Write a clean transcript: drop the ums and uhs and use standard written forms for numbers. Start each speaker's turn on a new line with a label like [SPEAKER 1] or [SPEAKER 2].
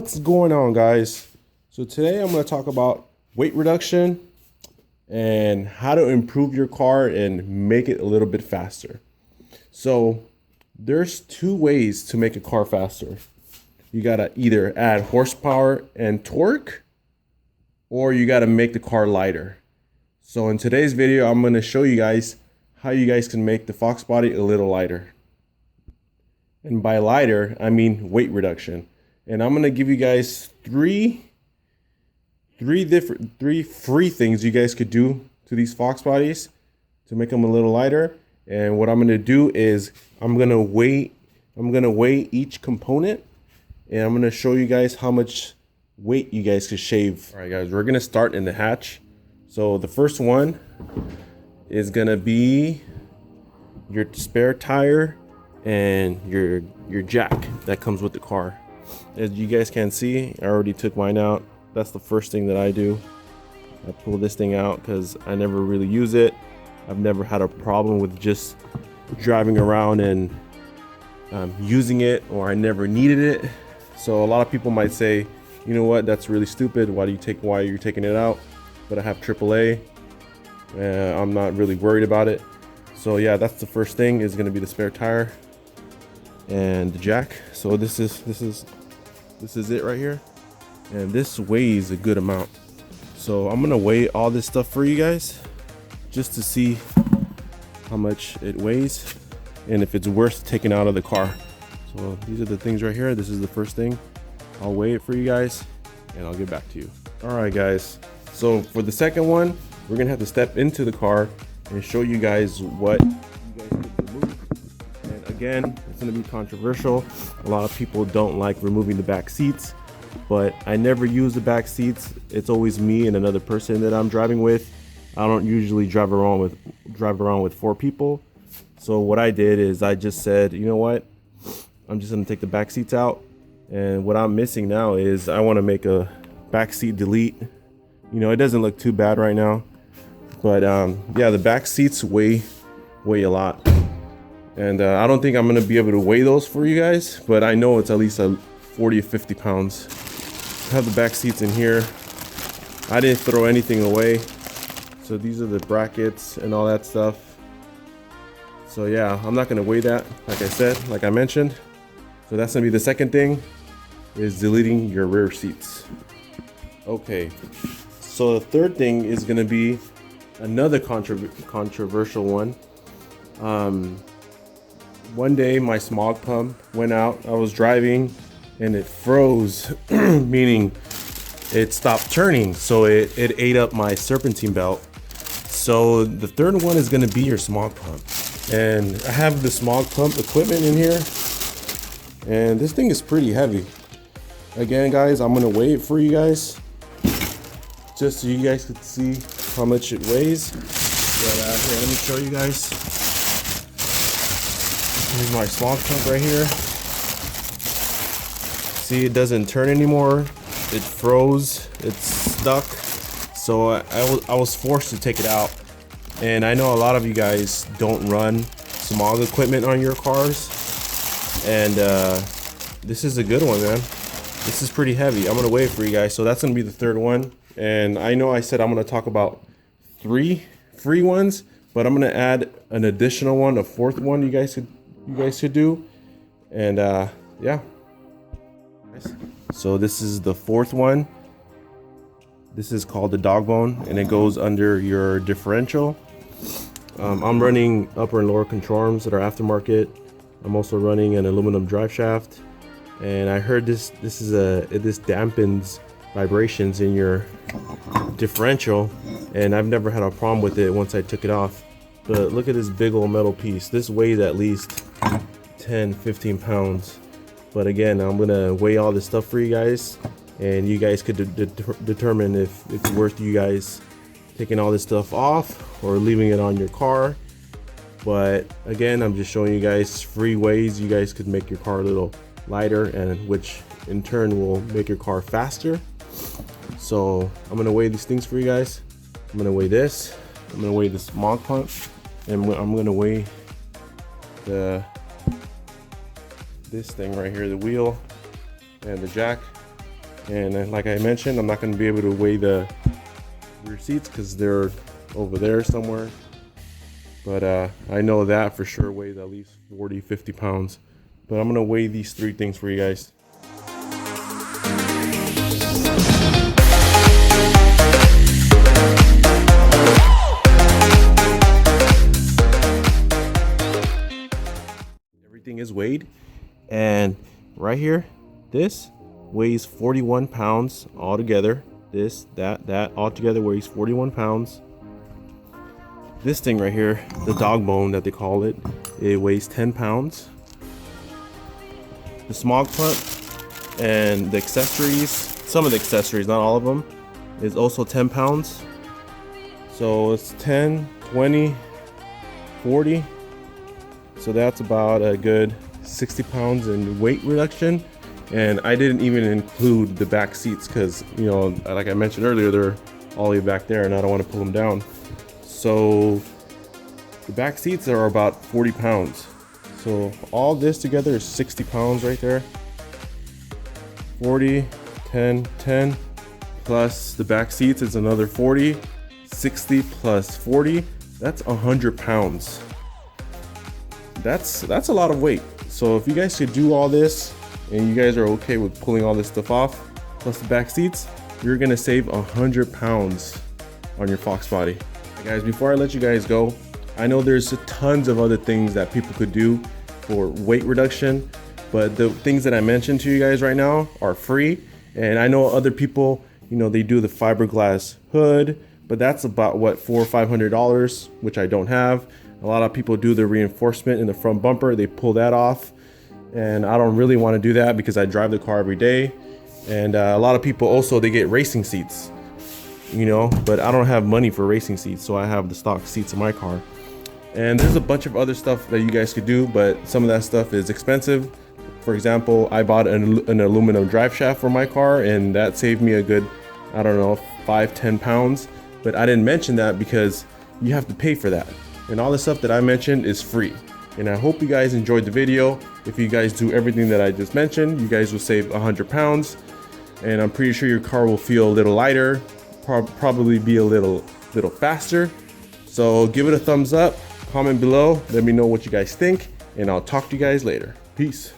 [SPEAKER 1] What's going on, guys? So today I'm going to talk about weight reduction and how to improve your car and make it a little bit faster. So there's two ways to make a car faster. You got to either add horsepower and torque, or you got to make the car lighter. So in today's video, I'm going to show you guys how you guys can make the Foxbody a little lighter. And by lighter, I mean weight reduction. And I'm going to give you guys three free things you guys could do to these Foxbodies to make them a little lighter. And what I'm going to do is I'm going to weigh each component, and I'm going to show you guys how much weight you guys could shave. All right, guys, we're going to start in the hatch. So the first one is going to be your spare tire and your jack that comes with the car. As you guys can see, I already took mine out. That's the first thing that I do. I pull this thing out because I never really use it. I've never had a problem with just driving around and using it, or I never needed it. So a lot of people might say, you know what, that's really stupid. Why are you taking it out? But I have AAA. I'm not really worried about it. So yeah, that's the first thing, is going to be the spare tire and the jack. So this is it right here, and this weighs a good amount. So I'm gonna weigh all this stuff for you guys just to see how much it weighs and if it's worth taking out of the car. So these are the things right here. This is the first thing. I'll weigh it for you guys and I'll get back to you. All right, guys, so for the second one, we're gonna have to step into the car and show you guys what you guys could remove. And again, it's gonna be controversial. A lot of people don't like removing the back seats, but I never use the back seats. It's always me and another person that I'm driving with. I don't usually drive around with four people. So what I did is I just said, you know what? I'm just gonna take the back seats out. And what I'm missing now is I wanna make a back seat delete. You know, it doesn't look too bad right now, but yeah, the back seats weigh a lot. And I don't think I'm gonna be able to weigh those for you guys, but I know it's at least 40 or 50 pounds. I have the back seats in here. I didn't throw anything away. So these are the brackets and all that stuff. So yeah, I'm not gonna weigh that, like I said, like I mentioned. So that's gonna be the second thing, is deleting your rear seats. Okay, so the third thing is gonna be another controversial one. One day my smog pump went out. I was driving and it froze, meaning it stopped turning. So it ate up my serpentine belt. So the third one is gonna be your smog pump. And I have the smog pump equipment in here, and this thing is pretty heavy. Again, guys, I'm gonna weigh it for you guys, just so you guys can see how much it weighs. But here, let me show you guys. Here's my smog pump right here. See, it doesn't turn anymore. It froze. It's stuck. So I was forced to take it out. And I know a lot of you guys don't run smog equipment on your cars. And this is a good one, man. This is pretty heavy. I'm gonna weigh it for you guys. So that's gonna be the third one. And I know I said I'm gonna talk about 3 free ones, but I'm gonna add an additional one, a fourth one you guys could do. And yeah. So this is the fourth one. This is called the dog bone, and it goes under your differential. I'm running upper and lower control arms that are aftermarket. I'm also running an aluminum drive shaft, and I heard this dampens vibrations in your differential, and I've never had a problem with it once I took it off. But look at this big old metal piece. This weighs at least 10-15 pounds. But again, I'm gonna weigh all this stuff for you guys, and you guys could determine if it's worth you guys taking all this stuff off or leaving it on your car. But again, I'm just showing you guys free ways you guys could make your car a little lighter, and which in turn will make your car faster. So I'm gonna weigh these things for you guys. I'm gonna weigh this. I'm gonna weigh the smog pump, and I'm gonna weigh this thing right here, the wheel and the jack. And like I mentioned, I'm not going to be able to weigh the rear seats because they're over there somewhere. But I know that for sure weighs at least 40-50 pounds. But I'm going to weigh these 3 things for you guys. Everything is weighed, and right here, this weighs 41 pounds altogether. This, that all together weighs 41 pounds. This thing right here, the dog bone that they call it, it weighs 10 pounds. The smog pump and the accessories, some of the accessories, not all of them, is also 10 pounds. So it's 10, 20, 40. So that's about a good 60 pounds in weight reduction. And I didn't even include the back seats because, you know, like I mentioned earlier, they're all the way back there and I don't want to pull them down. So the back seats are about 40 pounds. So all this together is 60 pounds right there. 40, 10, 10, plus the back seats is another 40, 60 plus 40, that's 100 pounds. That's a lot of weight. So if you guys could do all this and you guys are okay with pulling all this stuff off, plus the back seats, you're gonna save 100 pounds on your Foxbody. Guys, before I let you guys go, I know there's tons of other things that people could do for weight reduction, but the things that I mentioned to you guys right now are free. And I know other people, you know, they do the fiberglass hood, but that's about what, $400 or $500, which I don't have. A lot of people do the reinforcement in the front bumper, they pull that off, and I don't really want to do that because I drive the car every day. And a lot of people also, they get racing seats, you know, but I don't have money for racing seats, so I have the stock seats in my car. And there's a bunch of other stuff that you guys could do, but some of that stuff is expensive. For example, I bought an aluminum drive shaft for my car, and that saved me a good, I don't know, 5-10 pounds. But I didn't mention that because you have to pay for that. And all the stuff that I mentioned is free. And I hope you guys enjoyed the video. If you guys do everything that I just mentioned, you guys will save 100 pounds. And I'm pretty sure your car will feel a little lighter, probably be a little faster. So give it a thumbs up, comment below, let me know what you guys think, and I'll talk to you guys later. Peace.